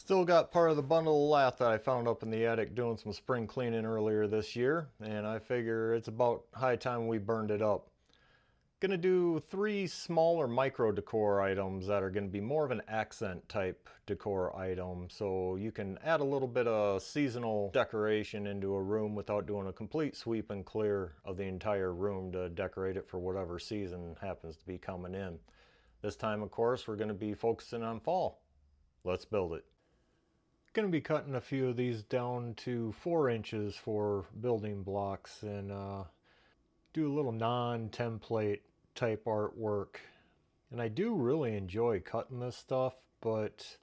Still got part of the bundle of lath that I found up in the attic doing some spring cleaning earlier this year, and I figure it's about high time we burned it up. Gonna do 3 smaller micro decor items that are gonna be more of an accent type decor item, so you can add a little bit of seasonal decoration into a room without doing a complete sweep and clear of the entire room to decorate it for whatever season happens to be coming in. This time, of course, we're gonna be focusing on fall. Let's build it. Going to be cutting a few of these down to 4 inches for building blocks and do a little non-template type artwork. And I do really enjoy cutting this stuff, but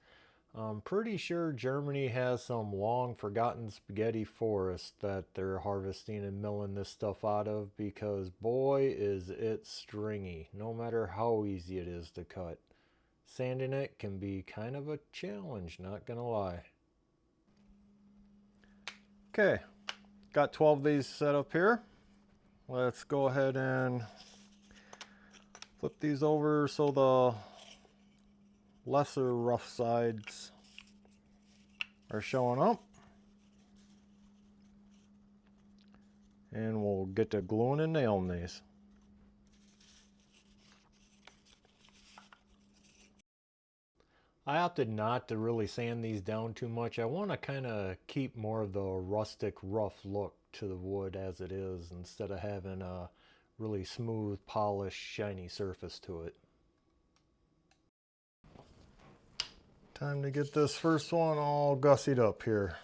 I'm pretty sure Germany has some long forgotten spaghetti forest that they're harvesting and milling this stuff out of, because boy is it stringy no matter how easy it is to cut. Sanding it can be kind of a challenge, not gonna lie. Okay, got 12 of these set up here. Let's go ahead and flip these over so the lesser rough sides are showing up. And we'll get to gluing and nailing these. I opted not to really sand these down too much. I want to kind of keep more of the rustic, rough look to the wood as it is, instead of having a really smooth, polished, shiny surface to it. Time to get this first one all gussied up here.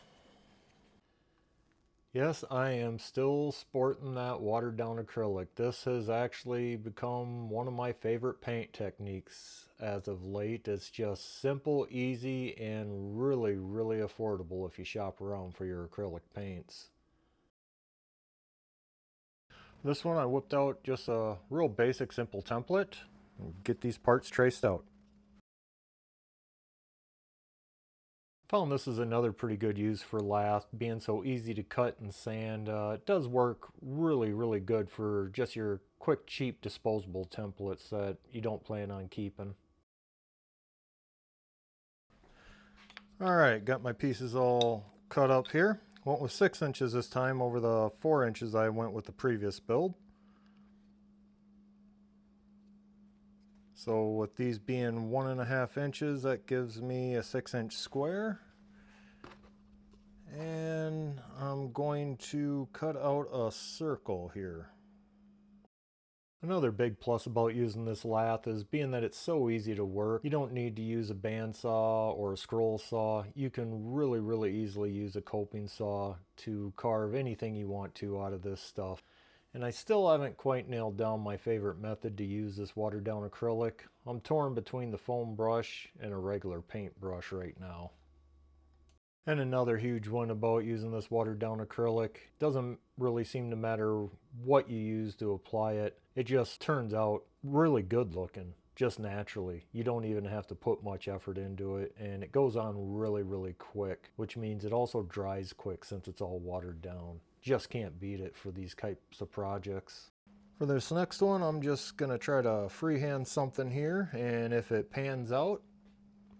Yes, I am still sporting that watered down acrylic. This has actually become one of my favorite paint techniques as of late. It's just simple, easy, and really, really affordable if you shop around for your acrylic paints. This one I whipped out just a real basic, simple template. Get these parts traced out. Found this is another pretty good use for lath, being so easy to cut and sand. It does work really, really good for just your quick, cheap, disposable templates that you don't plan on keeping. Alright, got my pieces all cut up here. Went with 6 inches this time over the 4 inches I went with the previous build. So with these being 1.5 inches, that gives me a 6-inch square. And I'm going to cut out a circle here. Another big plus about using this lath is being that it's so easy to work. You don't need to use a bandsaw or a scroll saw. You can really easily use a coping saw to carve anything you want to out of this stuff. And I still haven't quite nailed down my favorite method to use this watered down acrylic. I'm torn between the foam brush and a regular paint brush right now. And another huge one about using this watered down acrylic, doesn't really seem to matter what you use to apply it. It just turns out really good looking, just naturally. You don't even have to put much effort into it, and it goes on really quick, which means it also dries quick since it's all watered down. Just can't beat it for these types of projects. For this next one, I'm just gonna try to freehand something here, and if it pans out,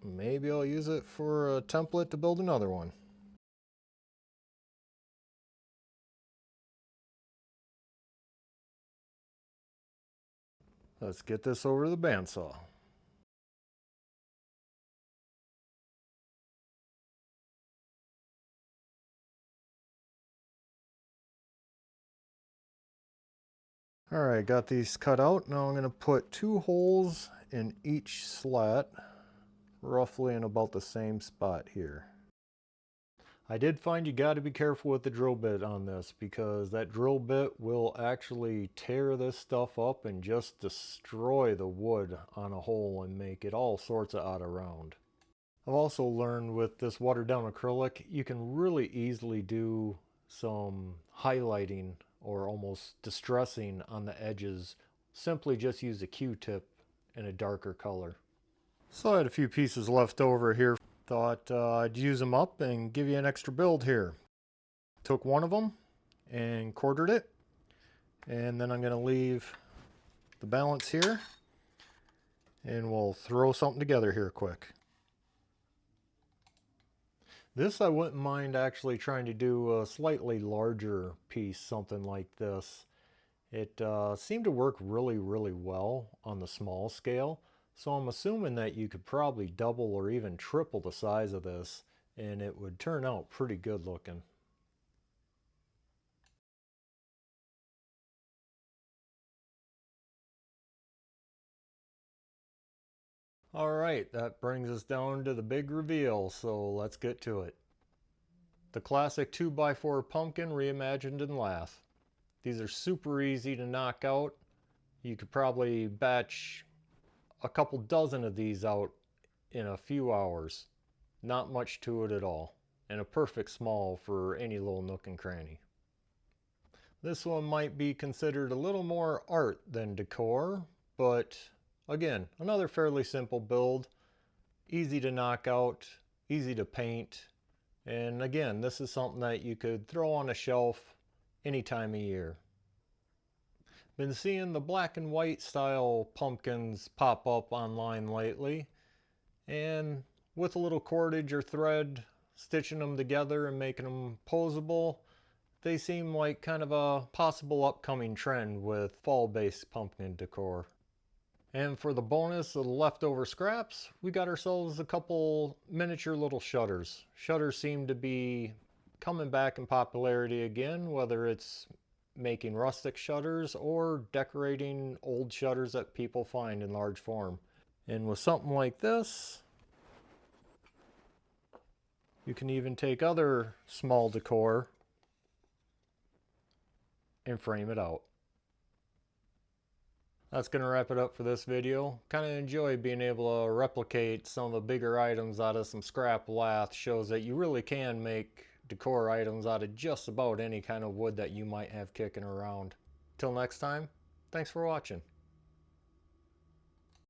maybe I'll use it for a template to build another one. Let's get this over to the bandsaw. Alright, got these cut out. Now I'm going to put 2 holes in each slat, roughly in about the same spot here. I did find you got to be careful with the drill bit on this, because that drill bit will actually tear this stuff up and just destroy the wood on a hole and make it all sorts of out of round. I've also learned with this watered down acrylic, you can really easily do some highlighting or almost distressing on the edges. Simply just use a Q-tip in a darker color. So I had a few pieces left over here. Thought I'd use them up and give you an extra build here. Took one of them and quartered it, and then I'm going to leave the balance here, and we'll throw something together here quick. This I wouldn't mind actually trying to do a slightly larger piece, something like this. It seemed to work really well on the small scale, so I'm assuming that you could probably double or even triple the size of this and it would turn out pretty good looking. Alright, that brings us down to the big reveal, so let's get to it. The classic 2x4 pumpkin reimagined in lath. These are super easy to knock out. You could probably batch a couple dozen of these out in a few hours. Not much to it at all, and a perfect small for any little nook and cranny. This one might be considered a little more art than decor, but again, another fairly simple build, easy to knock out, easy to paint, and again, this is something that you could throw on a shelf any time of year. Been seeing the black and white style pumpkins pop up online lately, and with a little cordage or thread, stitching them together and making them posable, they seem like kind of a possible upcoming trend with fall-based pumpkin decor. And for the bonus of the leftover scraps, we got ourselves a couple miniature little shutters. Shutters seem to be coming back in popularity again, whether it's making rustic shutters or decorating old shutters that people find in large form. And with something like this, you can even take other small decor and frame it out. That's going to wrap it up for this video. Kind of enjoy being able to replicate some of the bigger items out of some scrap lath. Shows that you really can make decor items out of just about any kind of wood that you might have kicking around. Till next time, thanks for watching.